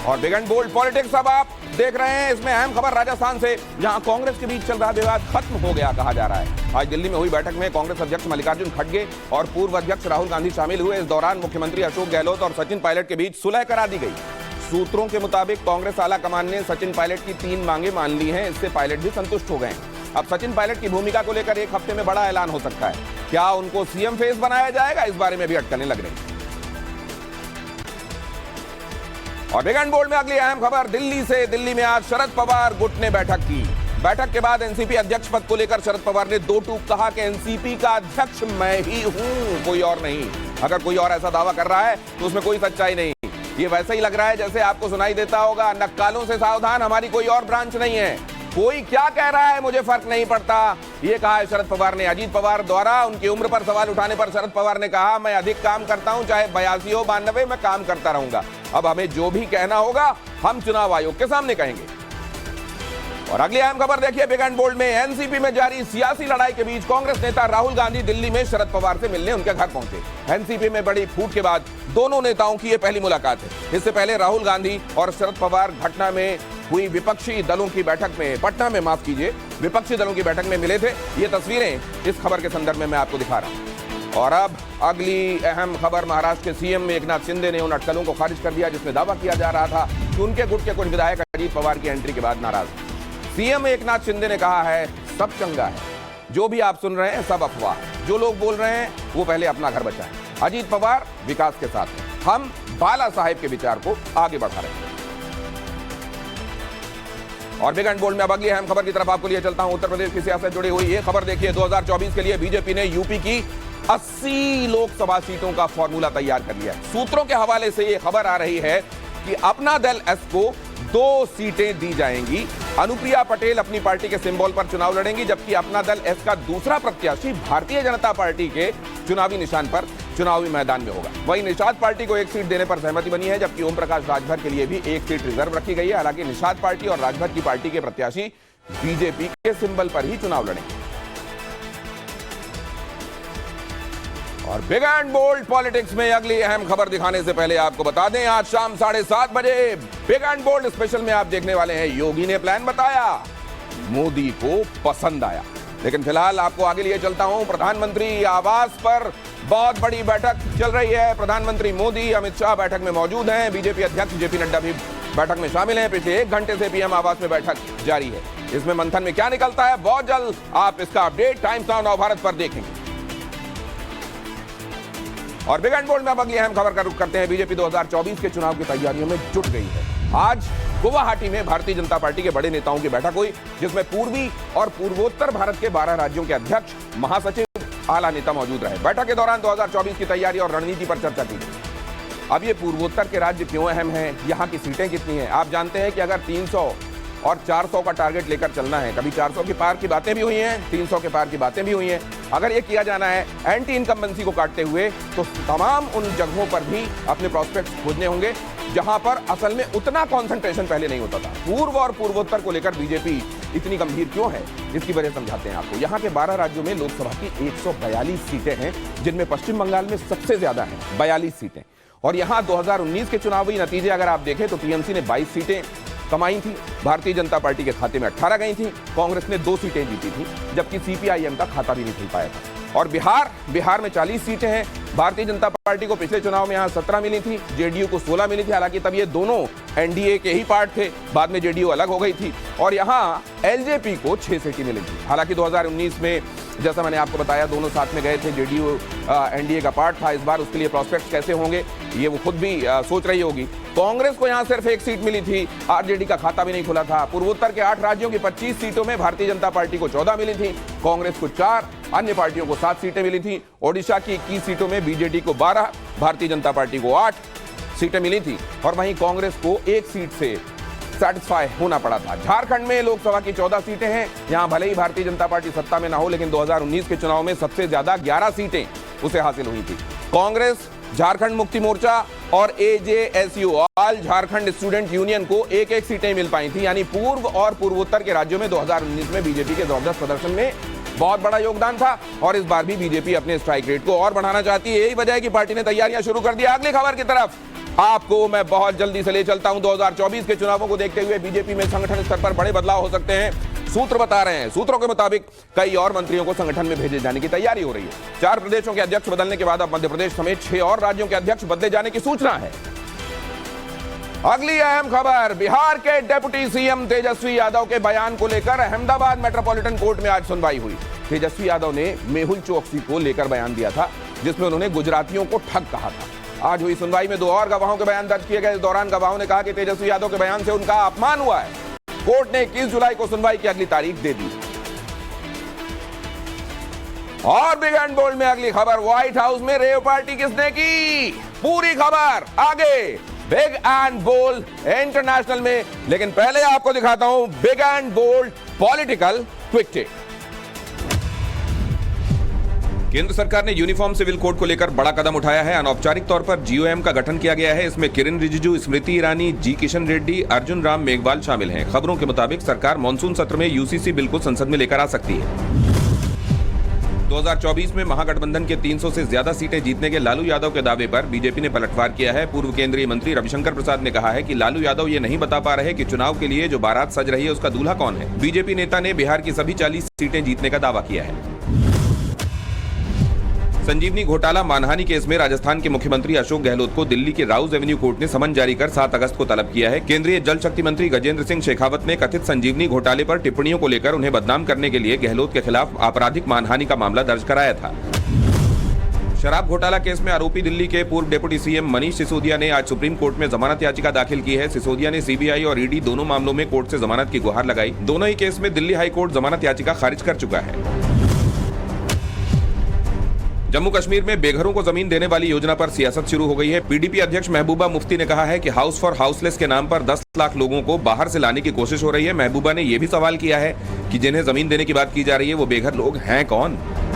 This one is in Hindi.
और बिग एंड बोल्ड पॉलिटिक्स अब आप देख रहे हैं। इसमें अहम खबर राजस्थान से, जहां कांग्रेस के बीच चल रहा विवाद खत्म हो गया कहा जा रहा है। आज दिल्ली में हुई बैठक में कांग्रेस अध्यक्ष मल्लिकार्जुन खड़गे और पूर्व अध्यक्ष राहुल गांधी शामिल हुए। इस दौरान मुख्यमंत्री अशोक गहलोत और सचिन पायलट के बीच सुलह करा दी गई। सूत्रों के मुताबिक कांग्रेस आला कमान ने सचिन पायलट की 3 मांगे मान ली हैं। इससे पायलट भी संतुष्ट हो गए। अब सचिन पायलट की भूमिका को लेकर एक हफ्ते में बड़ा ऐलान हो सकता है। क्या उनको सीएम फेस बनाया जाएगा, इस बारे में भी अटकलें लग रही हैं। और बिग एंड बोल्ड में अगली अहम खबर दिल्ली से। दिल्ली में आज शरद पवार गुट ने बैठक की। बैठक के बाद एनसीपी अध्यक्ष पद को लेकर शरद पवार ने 2 टूक कहा कि एनसीपी का अध्यक्ष मैं ही हूं, कोई और नहीं। अगर कोई और ऐसा दावा कर रहा है तो उसमें कोई सच्चाई नहीं। ये वैसे ही लग रहा है जैसे आपको सुनाई देता होगा, नक्कालों से सावधान, हमारी कोई और ब्रांच नहीं है। कोई क्या कह रहा है मुझे फर्क नहीं पड़ता, ये कहा है शरद पवार ने। अजीत पवार द्वारा उनकी उम्र पर सवाल उठाने पर शरद पवार ने कहा, मैं अधिक काम करता हूं, चाहे 82 हो 92, मैं काम करता रहूंगा। अब हमें जो भी कहना होगा हम चुनाव आयोग के सामने कहेंगे। और अगली अहम खबर देखिए बिग एंड बोल्ड में। एनसीपी में जारी सियासी लड़ाई के बीच कांग्रेस नेता राहुल गांधी दिल्ली में शरद पवार से मिलने उनके घर पहुंचे। एनसीपी में बड़ी फूट के बाद दोनों नेताओं की यह पहली मुलाकात है। इससे पहले राहुल गांधी और शरद पवार घटना में हुई विपक्षी दलों की बैठक में, पटना में माफ कीजिए, विपक्षी दलों की बैठक में मिले थे। ये तस्वीरें इस खबर के संदर्भ में मैं आपको दिखा रहा हूं। और अब अगली अहम खबर, महाराष्ट्र के सीएम एकनाथ शिंदे ने उन अटकलों को खारिज कर दिया जिसमें दावा किया जा रहा था कि उनके गुट के कुछ विधायक अजीत पवार की एंट्री के बाद नाराज। सीएम एकनाथ शिंदे ने कहा है, सब चंगा है, जो भी आप सुन रहे हैं सब अफवाह, जो लोग बोल रहे हैं वो पहले अपना घर बचाएं। अजीत पवार विकास के साथ हैं, हम बाला साहेब के विचार को आगे बढ़ा रहे हैं। और बिग एंड बोल्ड में अब अगली अहम खबर की तरफ आपको लिए चलता हूं। उत्तर प्रदेश की सियासत जुड़ी हुई ये खबर देखिए। 2024 के लिए बीजेपी ने यूपी की 80 लोकसभा सीटों का फॉर्मूला तैयार कर लिया है। सूत्रों के हवाले से यह खबर आ रही है कि अपना दल एस को 2 सीटें दी जाएंगी। अनुप्रिया पटेल अपनी पार्टी के सिंबल पर चुनाव लड़ेंगी, जबकि अपना दल एस का दूसरा प्रत्याशी भारतीय जनता पार्टी के चुनावी निशान पर चुनावी मैदान में होगा। वहीं निषाद पार्टी को 1 सीट देने पर सहमति बनी है, जबकि ओम प्रकाश राजभर के लिए भी 1 सीट रिजर्व रखी गई है। हालांकि निषाद पार्टी और राजभर की पार्टी के प्रत्याशी बीजेपी के सिंबल पर ही चुनाव लड़ेंगे। और बिग एंड बोल्ड पॉलिटिक्स में अगली अहम खबर दिखाने से पहले आपको बता दें, आज शाम 7:30 बजे बिग एंड बोल्ड स्पेशल में आप देखने वाले हैं, योगी ने प्लान बताया, मोदी को पसंद आया। लेकिन फिलहाल आपको आगे लिए चलता हूं। प्रधानमंत्री आवास पर बहुत बड़ी बैठक चल रही है। प्रधानमंत्री मोदी, अमित शाह बैठक में मौजूद हैं। बीजेपी अध्यक्ष जेपी नड्डा भी बैठक में शामिल हैं। पिछले 1 घंटे से पीएम आवास में बैठक जारी है। इसमें मंथन में क्या निकलता है, बहुत जल्द आप इसका अपडेट टाइम्स नाउ नवभारत पर देखेंगे। और बिग एंड बोल्ड में अब अगली अहम खबर का रुख करते हैं। बीजेपी 2024 के चुनाव की तैयारियों में जुट गई है। आज गुवाहाटी में भारतीय जनता पार्टी के बड़े नेताओं की बैठक हुई, जिसमें पूर्वी और पूर्वोत्तर भारत के 12 राज्यों के अध्यक्ष, महासचिव, आला नेता मौजूद रहे। बैठक के दौरान 2024 की तैयारी और रणनीति पर चर्चा की गई। अब ये पूर्वोत्तर के राज्य क्यों अहम हैं, यहाँ की सीटें कितनी हैं? आप जानते हैं कि अगर 300 और 400 का टारगेट लेकर चलना है, कभी 400 के पार की बातें भी हुई हैं, 300 के पार की बातें भी हुई हैं, अगर ये किया जाना है एंटी इनकम्बेंसी को काटते हुए, तो तमाम उन जगहों पर भी अपने प्रोस्पेक्ट्स खोजने होंगे जहां पर असल में उतना कंसंट्रेशन पहले नहीं होता था। पूर्व और पूर्वोत्तर को लेकर बीजेपी इतनी गंभीर क्यों है, इसकी वजह समझाते हैं आपको। यहाँ के 12 राज्यों में लोकसभा की 142 सीटें हैं, जिनमें पश्चिम बंगाल में सबसे ज्यादा हैं, 42 सीटें। और यहाँ 2019 के चुनावी नतीजे अगर आप देखें तो टीएमसी ने 22 सीटें कमाई थी, भारतीय जनता पार्टी के खाते में 18 गई थी, कांग्रेस ने 2 सीटें जीती थी, जबकि सीपीआईएम का खाता भी नहीं खुल पाया था। और बिहार में 40 सीटें हैं। भारतीय जनता पार्टी को पिछले चुनाव में यहां 17 मिली थी, जेडीयू को 16 मिली थी। हालांकि तब ये दोनों एनडीए के ही पार्ट थे, बाद में जेडीयू अलग हो गई थी। और यहां एलजेपी को 6 सीटें मिली थी। हालांकि 2019 में जैसा मैंने आपको बताया, दोनों साथ में गए थे, जेडीयू एनडीए का पार्ट था। इस बार उसके लिए प्रोस्पेक्ट कैसे होंगे ये वो खुद भी सोच रही होगी। कांग्रेस को यहां सिर्फ 1 सीट मिली थी, आरजेडी का खाता भी नहीं खुला था। पूर्वोत्तर के 8 राज्यों की 25 सीटों में भारतीय जनता पार्टी को 14 मिली थी, कांग्रेस को 4, अन्य पार्टियों को 7 सीटें मिली थी। ओडिशा की 21 सीटों में बीजेडी को 12, भारतीय जनता पार्टी को 8 सीटें मिली थी। और वहीं कांग्रेस को 1 सीट से सेटिस्फाई होना पड़ा था। झारखंड में लोकसभा की 14 सीटें हैं। यहां भले ही भारतीय जनता पार्टी सत्ता में ना हो, लेकिन 2019 के चुनाव में सबसे ज्यादा 11 सीटें उसे हासिल हुई थी। कांग्रेस, झारखंड मुक्ति मोर्चा और एजेएसयू, ऑल झारखंड स्टूडेंट यूनियन को 1-1 सीटें मिल पाई थी। यानी पूर्व और पूर्वोत्तर के राज्यों में 2019 में बीजेपी के जबरदस्त प्रदर्शन में बहुत बड़ा योगदान था। और इस बार भी बीजेपी अपने स्ट्राइक रेट को और बढ़ाना चाहती है। यही वजह है कि पार्टी ने तैयारियां शुरू कर दी। अगली खबर की तरफ, आपको मैं बहुत जल्दी से ले चलता हूं 2024 के चुनावों को देखते हुए बीजेपी में संगठन स्तर पर बड़े बदलाव हो सकते हैं। सूत्र बता रहे हैं, सूत्रों के मुताबिक कई और मंत्रियों को संगठन में भेजे जाने की तैयारी हो रही है। 4 प्रदेशों के अध्यक्ष बदलने के बाद अब मध्य प्रदेश समेत 6 और राज्यों के अध्यक्ष बदले जाने की सूचना है। अगली अहम खबर, बिहार के डिप्टी सीएम तेजस्वी यादव के बयान को लेकर अहमदाबाद मेट्रोपॉलिटन कोर्ट में आज सुनवाई हुई। तेजस्वी यादव ने मेहुल चोकसी को लेकर बयान दिया था, जिसमें उन्होंने गुजरातियों को ठग कहा था। आज हुई सुनवाई में 2 और गवाहों के बयान दर्ज किए गए। इस दौरान गवाहों ने कहा कि तेजस्वी यादव के बयान से उनका अपमान हुआ है। कोर्ट ने 21 जुलाई को सुनवाई की अगली तारीख दे दी। और बिग एंड बोल्ड में अगली खबर, व्हाइट हाउस में रेव पार्टी किसने की, पूरी खबर आगे बिग एंड बोल्ड इंटरनेशनल में। लेकिन पहले आपको दिखाता हूं big and bold political quick take. केंद्र सरकार ने यूनिफॉर्म सिविल कोड को लेकर बड़ा कदम उठाया है। अनौपचारिक तौर पर जीओएम का गठन किया गया है। इसमें किरण रिजिजू, स्मृति ईरानी, जी किशन रेड्डी, अर्जुन राम मेघवाल शामिल हैं। खबरों के मुताबिक सरकार मॉनसून सत्र में यूसीसी बिल को संसद में लेकर आ सकती है। 2024 में महागठबंधन के 300 से ज्यादा सीटें जीतने के लालू यादव के दावे पर बीजेपी ने पलटवार किया है। पूर्व केंद्रीय मंत्री रविशंकर प्रसाद ने कहा है कि लालू यादव ये नहीं बता पा रहे कि चुनाव के लिए जो बारात सज रही है उसका दूल्हा कौन है। बीजेपी नेता ने बिहार की सभी 40 सीटें जीतने का दावा किया है। संजीवनी घोटाला मानहानि केस में राजस्थान के मुख्यमंत्री अशोक गहलोत को दिल्ली के राउज एवेन्यू कोर्ट ने समन जारी कर 7 अगस्त को तलब किया है। केंद्रीय जल शक्ति मंत्री गजेंद्र सिंह शेखावत ने कथित संजीवनी घोटाले पर टिप्पणियों को लेकर उन्हें बदनाम करने के लिए गहलोत के खिलाफ आपराधिक मानहानि का मामला दर्ज कराया था। शराब घोटाला केस में आरोपी दिल्ली के पूर्व डिप्टी सीएम मनीष सिसोदिया ने आज सुप्रीम कोर्ट में जमानत याचिका दाखिल की है। सिसोदिया ने सीबीआई और ईडी दोनों मामलों में कोर्ट से जमानत की गुहार लगाई। दोनों ही केस में दिल्ली हाई कोर्ट जमानत याचिका खारिज कर चुका है। जम्मू कश्मीर में बेघरों को जमीन देने वाली योजना पर सियासत शुरू हो गई है। पीडीपी अध्यक्ष महबूबा मुफ्ती ने कहा है कि हाउस फॉर हाउसलेस के नाम पर 10 लाख लोगों को बाहर से लाने की कोशिश हो रही है। महबूबा ने यह भी सवाल किया है कि जिन्हें जमीन देने की बात की जा रही है वो बेघर लोग हैं कौन।